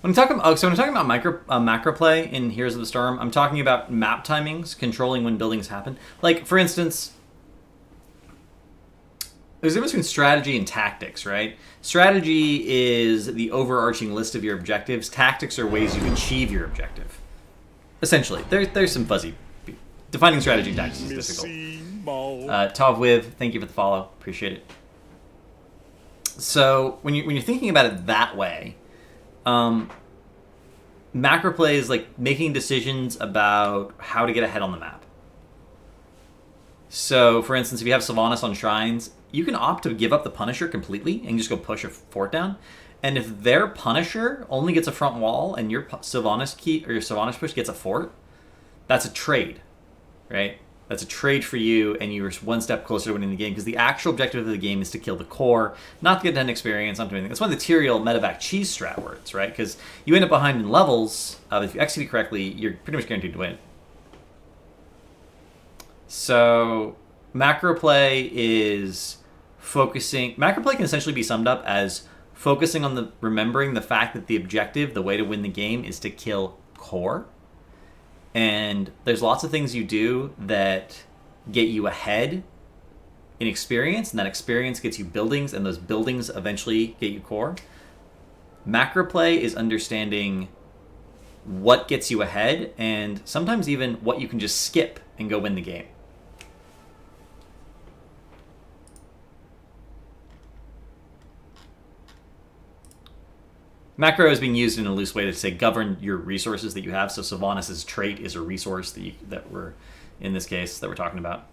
When I'm talking about macro play in Heroes of the Storm, I'm talking about map timings, controlling when buildings happen. Like, for instance, there's a difference between strategy and tactics, right? Strategy is the overarching list of your objectives. Tactics are ways you achieve your objective. Essentially, there's some fuzzy. Defining strategy and tactics is difficult. Tavwiv, thank you for the follow. Appreciate it. So when you're thinking about it that way, macro play is like making decisions about how to get ahead on the map. So, for instance, if you have Sylvanas on Shrines, you can opt to give up the Punisher completely and just go push a fort down. And if their Punisher only gets a front wall and your Sylvanas key or your Sylvanas push gets a fort, that's a trade, right? That's a trade for you, and you're one step closer to winning the game, because the actual objective of the game is to kill the core, not to get 10 experience, not to do anything. That's one of the Tyrael medevac cheese strat words, right? Because you end up behind in levels, but if you execute correctly, you're pretty much guaranteed to win. So macro play is focusing. Macro play can essentially be summed up as focusing on remembering the fact that the objective, the way to win the game, is to kill core. And there's lots of things you do that get you ahead in experience, and that experience gets you buildings, and those buildings eventually get you core. Macro play is understanding what gets you ahead, and sometimes even what you can just skip and go win the game. Macro is being used in a loose way to say govern your resources that you have. So Sylvanas' trait is a resource that we're in this case that we're talking about.